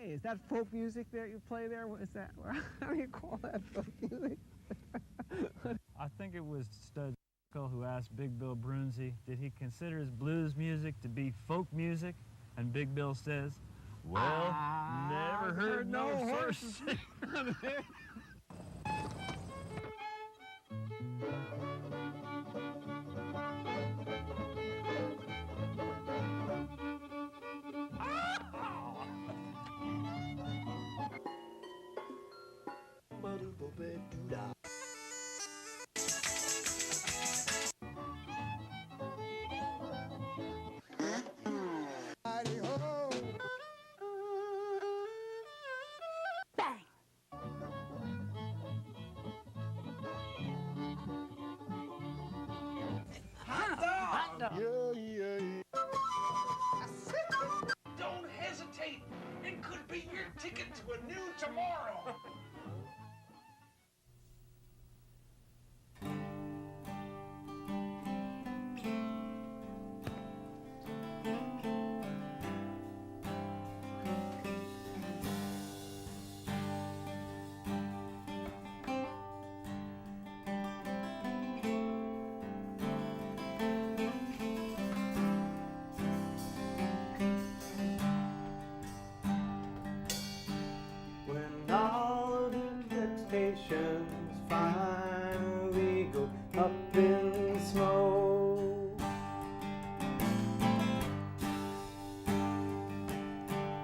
Hey, is that folk music that you play there? What is that? How do you call that folk music? I think it was Stud who asked Big Bill Brunzi, did he consider his blues music to be folk music? And Big Bill says, well, never heard no horses. Don't hesitate. It could be your ticket to a new tomorrow. Finally go up in smoke,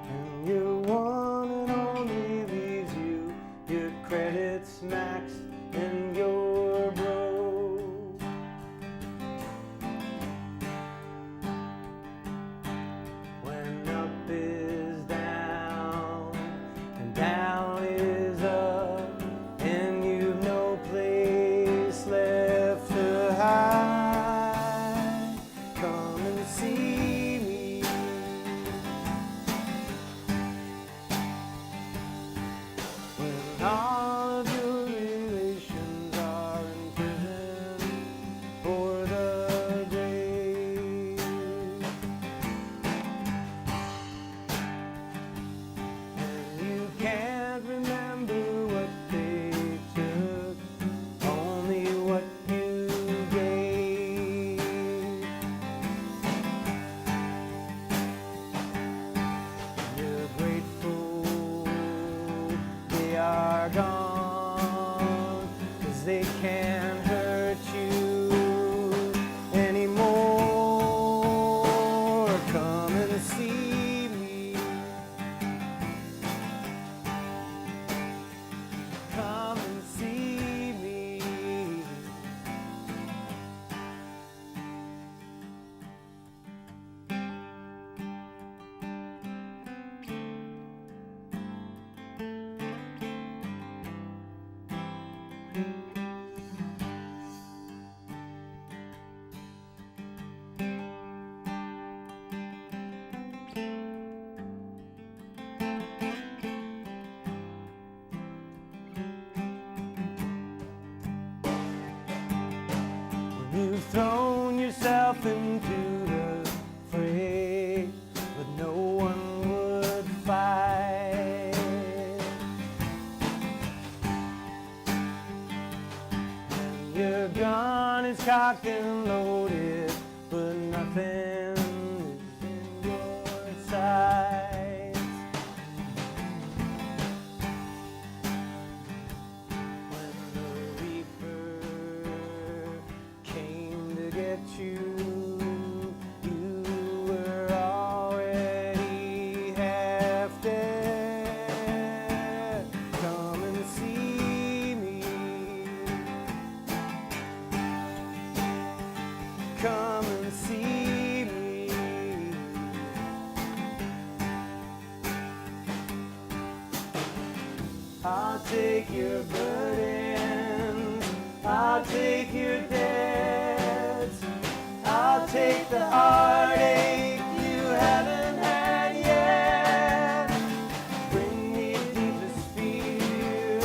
and your one and only leaves you, your credit's maxed and you're broke. When up is down and down is up, and you've no place left to hide, come and see me. When all of your relations are in prison for the grave, and you can't remember what they took, only what you gave. You're grateful they are gone, 'cause they can't hurt you anymore. Come and see me. Come and see me. You've thrown yourself into the fray, but no one would fight. And your gun is cocked and loaded, but nothing is in your sights. When the reaper came to get you, you were already half dead. Come and see me. Come and see me. I'll take your burdens, I'll take your debts, I'll take the heartache you haven't had yet. Bring me your deepest fears,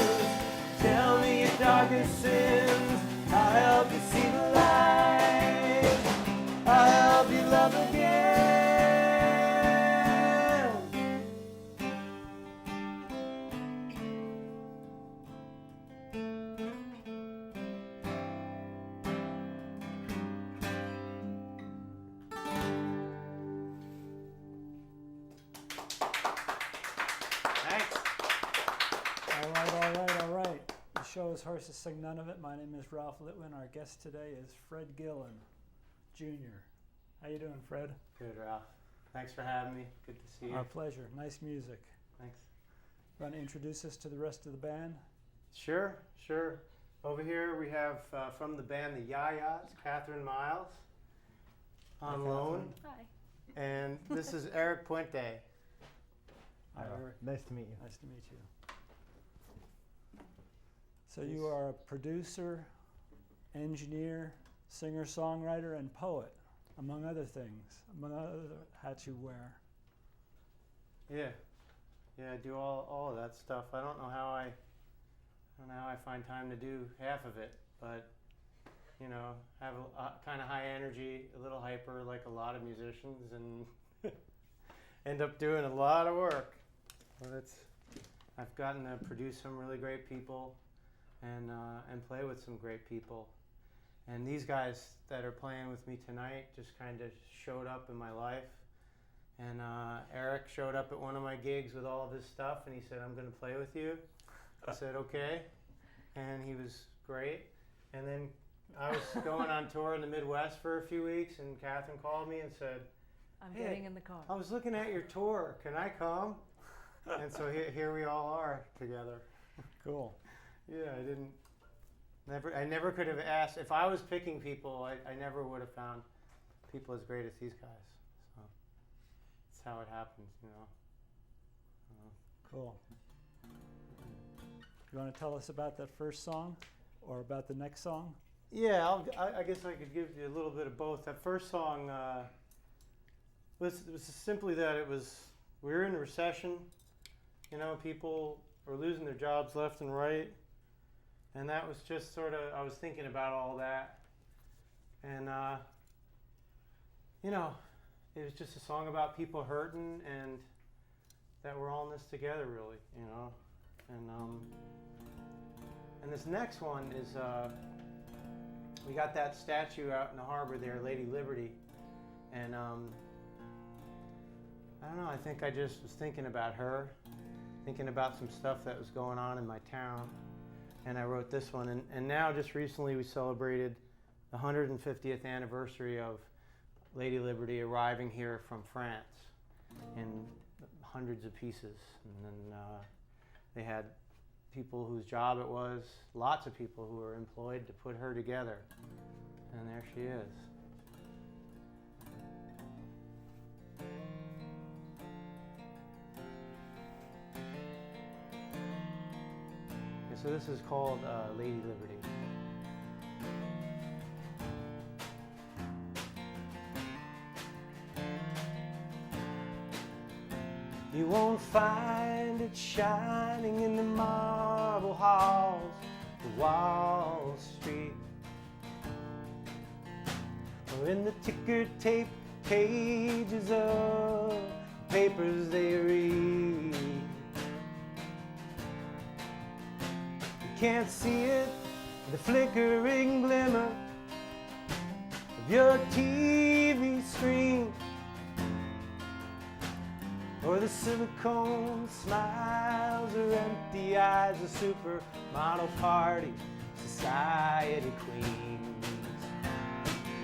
tell me your darkest sins, I'll help you see the light, I'll help you love again. show is Horses Sing None of It. My name is Ralph Litwin. Our guest today is Fred Gillen, Jr. How you doing, Fred? Good, Ralph. Thanks for having me. Good to see you. Our pleasure. Nice music. Thanks. Want to introduce us to the rest of the band? Sure. Over here we have from the band the Yayas, Catherine Miles on loan. Hi. And this is Eric Puente. Hi, Eric. Nice to meet you. Nice to meet you. So you are a producer, engineer, singer, songwriter, and poet, among other things, among other hats you wear. Yeah, I do all of that stuff. I don't know how I find time to do half of it, but you know, have a kind of high energy, a little hyper, like a lot of musicians, and end up doing a lot of work. But I've gotten to produce some really great people, and play with some great people. And these guys that are playing with me tonight just kind of showed up in my life. And Eric showed up at one of my gigs with all of his stuff, and he said, "I'm going to play with you." I said, "Okay." And he was great. And then I was going on tour in the Midwest for a few weeks, and Catherine called me and said, I'm "Hey, getting in the car." I was looking at your tour. Can I come?" And so here we all are together. Cool. Yeah, I never could have asked. If I was picking people, I never would have found people as great as these guys. So that's how it happens, you know. Cool. You want to tell us about that first song or about the next song? Yeah, I guess I could give you a little bit of both. That first song was simply that we were in a recession. You know, people were losing their jobs left and right. And that was just sort of, I was thinking about all that. And, you know, it was just a song about people hurting and that we're all in this together, really, you know. And this next one is, we got that statue out in the harbor there, Lady Liberty. And I don't know, I think I just was thinking about her, thinking about some stuff that was going on in my town. And I wrote this one. And now, just recently, we celebrated the 150th anniversary of Lady Liberty arriving here from France in hundreds of pieces. And then they had people whose job it was, lots of people who were employed to put her together. And there she is. So this is called Lady Liberty. You won't find it shining in the marble halls of Wall Street, or in the ticker tape pages of papers they read. Can't see it, the flickering glimmer of your TV screen, or the silicone smiles or empty eyes of supermodel party society queens.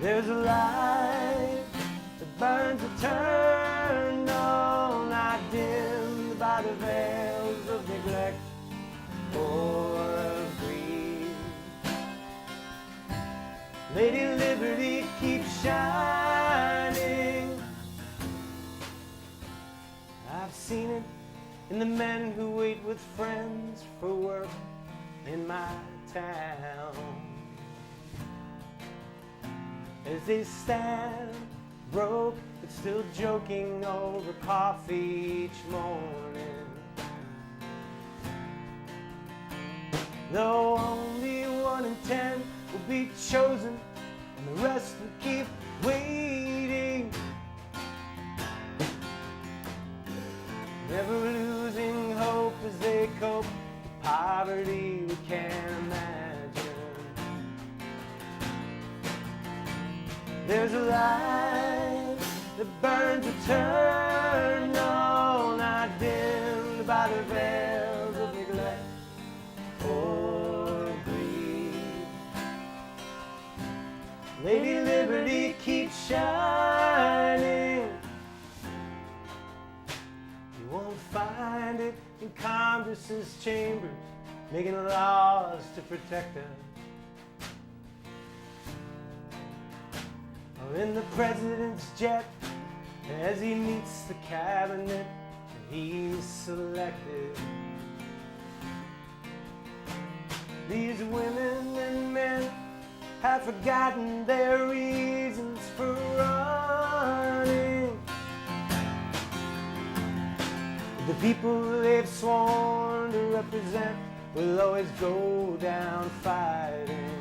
There's a light that burns eternal, not dimmed by the veils of neglect or of greed. Lady Liberty keeps shining. I've seen it in the men who wait with friends for work in my town, as they stand broke but still joking over coffee each morning. Though only 1 in 10 will be chosen, and the rest will keep waiting, never losing hope as they cope with poverty we can't imagine. There's a light that burns eternal, not dimmed by the veils of neglect or Lady Liberty keeps shining. You won't find it in Congress's chambers, making laws to protect us, or in the president's jet as he meets the cabinet that he's selected. These women and men have forgotten their reasons for running. The people they've sworn to represent will always go down fighting.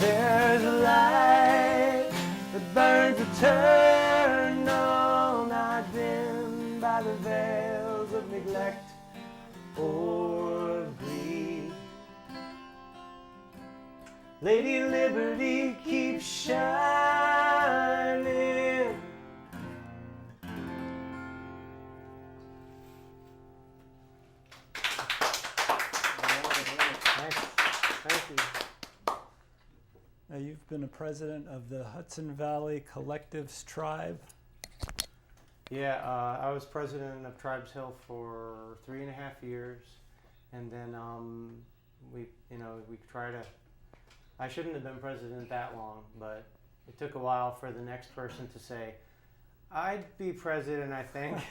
There's a light that burns eternal, not dimmed by the veils of neglect or greed. Lady Liberty keeps shining. Thank you. Now, you've been a president of the Hudson Valley Collectives Tribe. Yeah, I was president of Tribes Hill for 3.5 years, and then we try to. I shouldn't have been president that long, but it took a while for the next person to say, "I'd be president." I think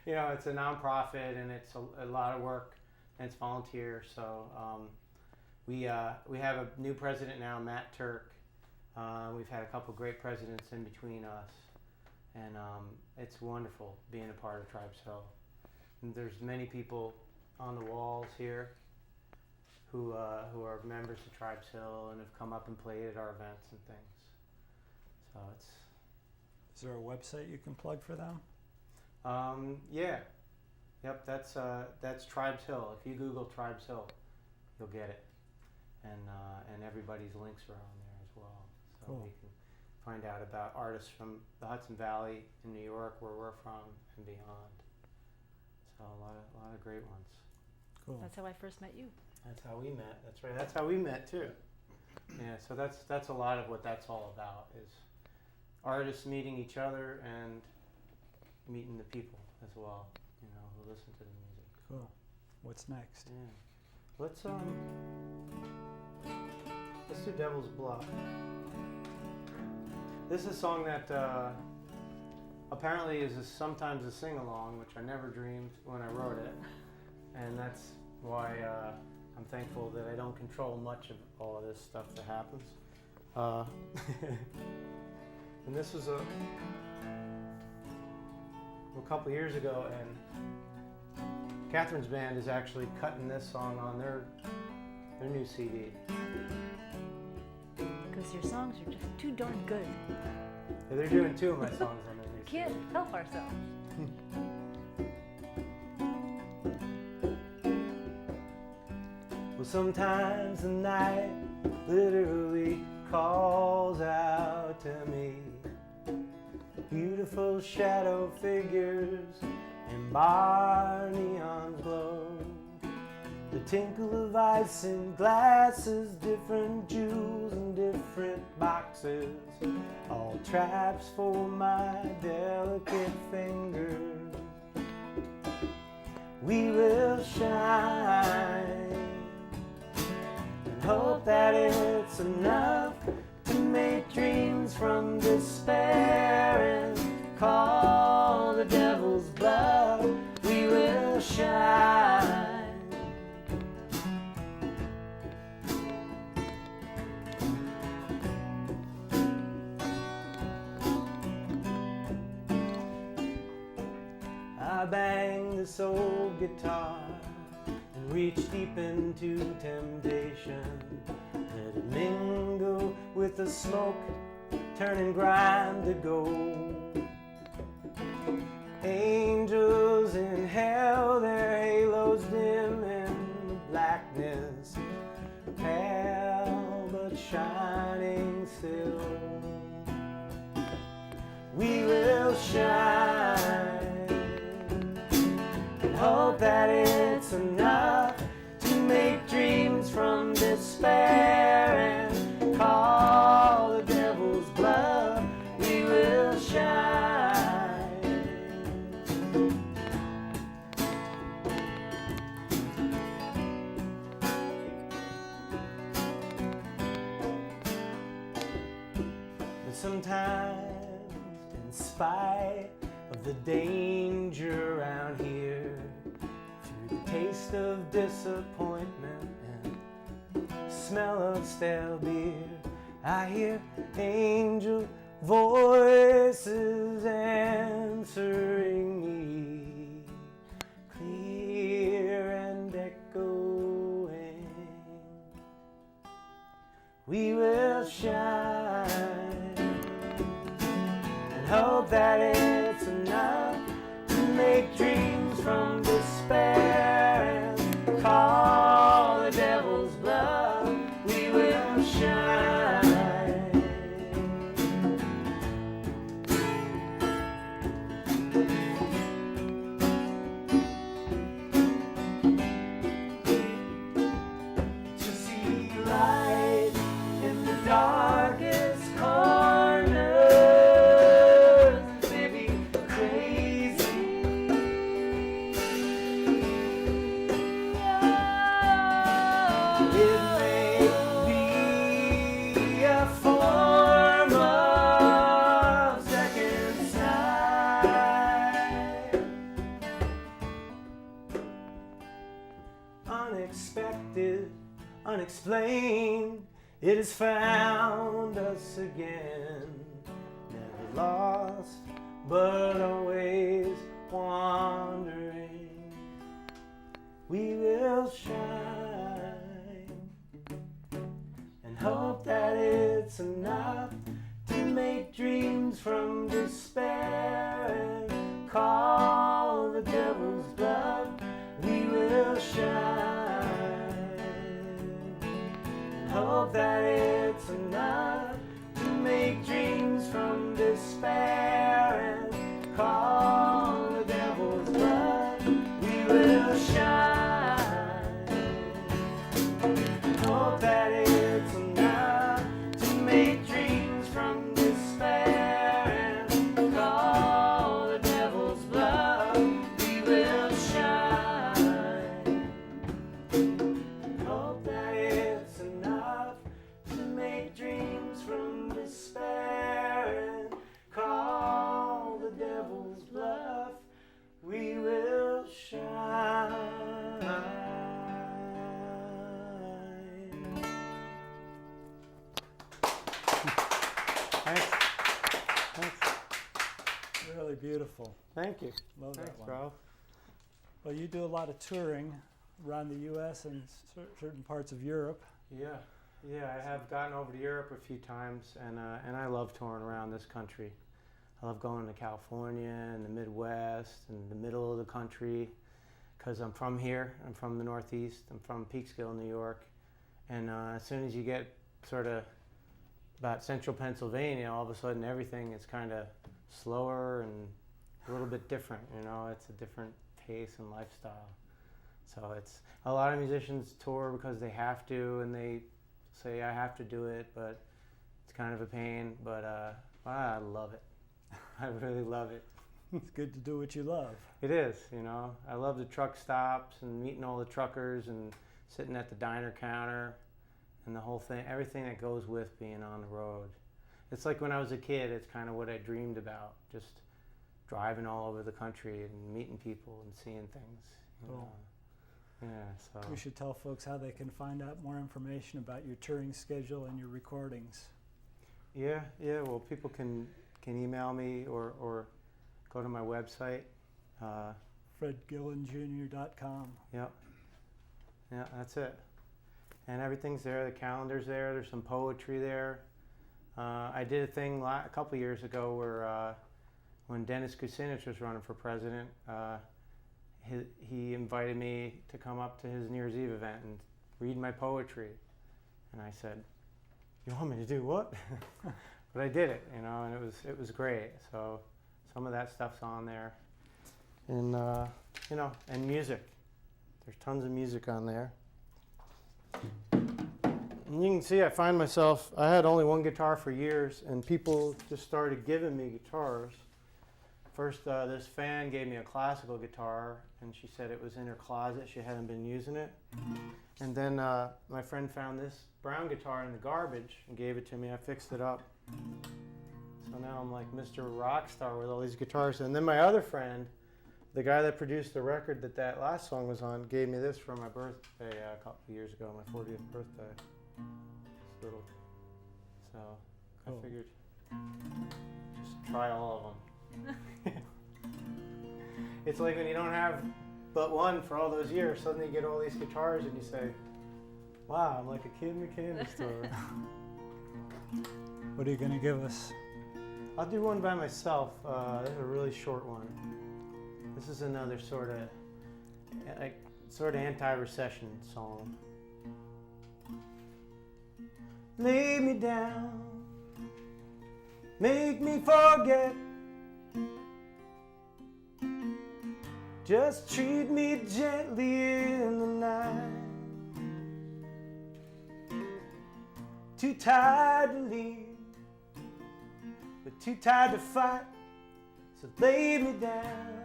it's a nonprofit and it's a lot of work and it's volunteer. So we have a new president now, Matt Turk. We've had a couple great presidents in between us. And it's wonderful being a part of Tribes Hill. And there's many people on the walls here who are members of Tribes Hill and have come up and played at our events and things. So it's. Is there a website you can plug for them? Yeah. Yep. That's Tribes Hill. If you Google Tribes Hill, you'll get it. And everybody's links are on there as well. So cool. You can find out about artists from the Hudson Valley in New York, where we're from, and beyond. So a lot of great ones. Cool. That's how I first met you. That's how we met. That's right. That's how we met too. Yeah. So that's a lot of what that's all about, is artists meeting each other and meeting the people as well. Who listen to the music. Cool. What's next? Yeah. Let's do Devil's Bluff. This is a song that apparently is sometimes a sing-along, which I never dreamed when I wrote it. And that's why I'm thankful that I don't control much of all of this stuff that happens. And this was a couple years ago, and Catherine's band is actually cutting this song on their new CD. Because your songs are just too darn good. Yeah, they're doing 2 of my songs on their new CD. Can't help ourselves. Well, sometimes the night literally calls out to me. Beautiful shadow figures and bar neons glow. The tinkle of ice in glasses, different jewels in different boxes, all traps for my delicate fingers. We will shine and hope that it I bang this old guitar and reach deep into temptation. Let it mingle with the smoke, turning grime to gold. Angels in hell, their halos dim in the blackness, pale but shining still. We will shine and hope that it's enough to make dreams from despair and call the devil's bluff. We will shine. But sometimes, in spite of the danger around here, through the taste of disappointment and smell of stale beer, I hear angel voices answering me, clear and echoing. We will shine and hope that it's enough to make dreams from despair and call the devil's bluff. We will shine. To see light in the darkest corners may be crazy. It may be a form of second sight. Unexpected, unexplained, it has found us again. Never lost, but always wandering. We will shine and hope that it's enough to make dreams from despair and call the devil's bluff. We will shine and hope that it's enough to make dreams from despair and call the devil's bluff. We will shine and hope that it's enough to make dreams from despair and call the devil's bluff. We will shine and hope that it's enough to make dreams from despair and call the devil's bluff. We will shine. Thanks. Thanks. Really beautiful. Thank you. Love Thanks, that one. bro. Well, you do a lot of touring around the U.S. and certain parts of Europe. Yeah, I have gotten over to Europe a few times, and I love touring around this country. I love going to California and the Midwest and the middle of the country, because I'm from here. I'm from the Northeast. I'm from Peekskill, New York. And as soon as you get sort of about central Pennsylvania, all of a sudden everything is kind of slower and a little bit different. You know, it's a different pace and lifestyle. So it's a lot of musicians tour because they have to, and they say I have to do it, but it's kind of a pain. But I love it. I really love it. It's good to do what you love. It is, you know. I love the truck stops and meeting all the truckers and sitting at the diner counter and the whole thing, everything that goes with being on the road. It's like when I was a kid, it's kind of what I dreamed about, just driving all over the country and meeting people and seeing things. You know. Yeah, so. We should tell folks how they can find out more information about your touring schedule and your recordings. Yeah, well, people can email me or go to my website, FredGillenJr.com. Yep. Yeah, that's it. And everything's there. The calendar's there. There's some poetry there. I did a thing a couple years ago where when Dennis Kucinich was running for president, he invited me to come up to his New Year's Eve event and read my poetry. And I said, "You want me to do what?" But I did it, you know, and it was great. So some of that stuff's on there. And, you know, and music. There's tons of music on there. And you can see I find myself, I had only one guitar for years, and people just started giving me guitars. First, this fan gave me a classical guitar, and she said it was in her closet. She hadn't been using it. And then my friend found this brown guitar in the garbage and gave it to me. I fixed it up. So now I'm like Mr. Rockstar with all these guitars. And then my other friend, the guy that produced the record that last song was on, gave me this for my birthday a couple of years ago, my 40th birthday. It's little. So I figured just try all of them. It's like when you don't have but one for all those years, suddenly you get all these guitars and you say, wow, I'm like a kid in a candy store. What are you going to give us? I'll do one by myself. This is a really short one. This is another sort of anti-recession song. Lay me down, make me forget. Just treat me gently in the night. Too tired to leave, but too tired to fight. So lay me down,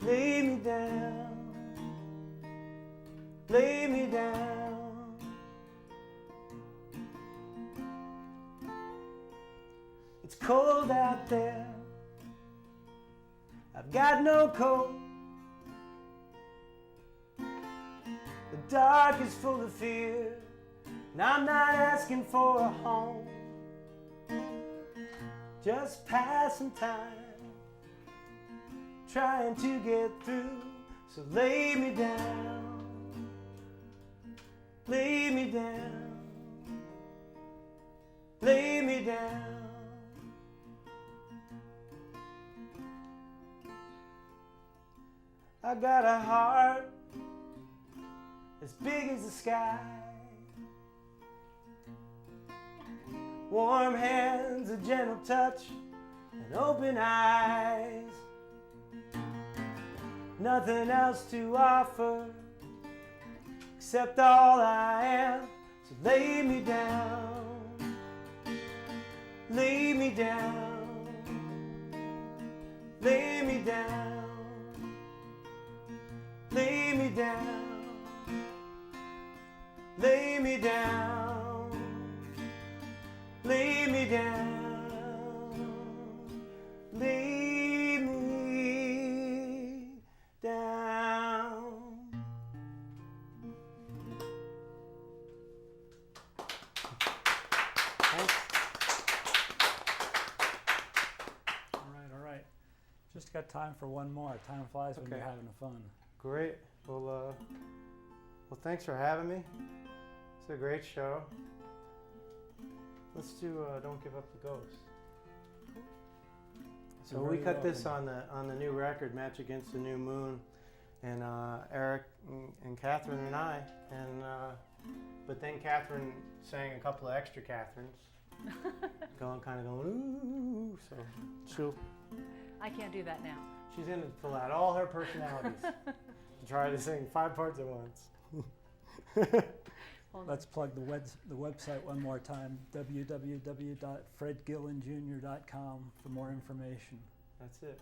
lay me down, lay me down. It's cold out there, I've got no coat. The dark is full of fear, and I'm not asking for a home. Just passing time, trying to get through. So lay me down, lay me down, lay me down. I got a heart as big as the sky, warm hands, a gentle touch, and open eyes. Nothing else to offer except all I am. So lay me down, lay me down, lay me down. Lay me down, lay me down, lay me down, lay me down. Thanks. All right. Just got time for one more. Time flies when you're having fun. Great. Well, thanks for having me. It's a great show. Let's do "Don't Give Up the Ghost." So we cut this on the new record, "Match Against the New Moon," and Eric and Catherine and I, and but then Catherine sang a couple of extra Catherines, going ooh. So she'll. I can't do that now. She's going to pull out all her personalities to try to sing 5 parts at once. Let's plug the website one more time, www.fredgillenjr.com for more information. That's it.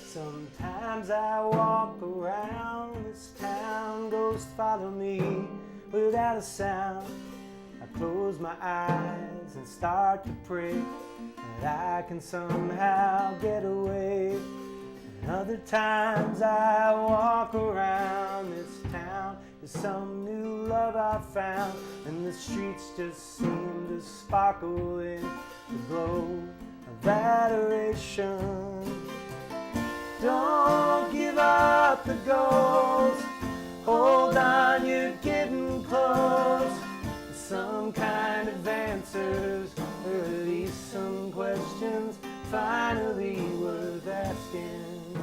Sometimes I walk around this town, ghosts follow me without a sound. I close close my eyes and start to pray that I can somehow get away. And other times I walk around this town, there's some new love I found, and the streets just seem to sparkle in the glow of adoration. Don't give up the ghost, hold on, you're getting close. Some kind of answers, or at least some questions, finally worth asking.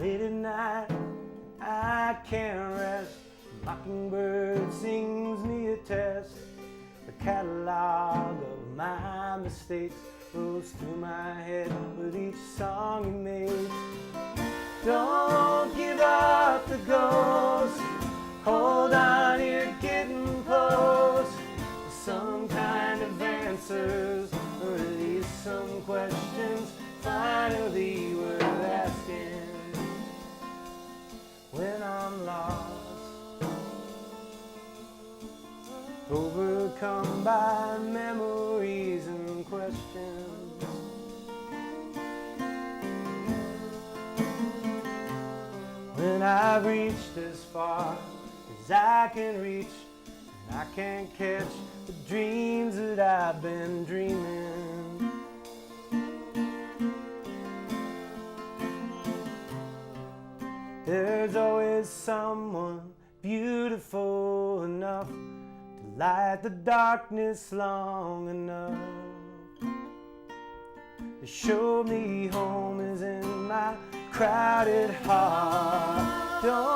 Late at night, I can't rest. Mockingbird sings me a test. The catalog of my mistakes rolls through my head with each song you made. Don't give up the ghost, hold on, you're getting close. Some kind of answers, or at least some questions, finally worth asking. When I'm lost, overcome by memories and questions, when I've reached as far as I can reach, and I can't catch the dreams that I've been dreaming. There's always someone beautiful enough to light the darkness long enough to show me home is in my crowded heart. Don't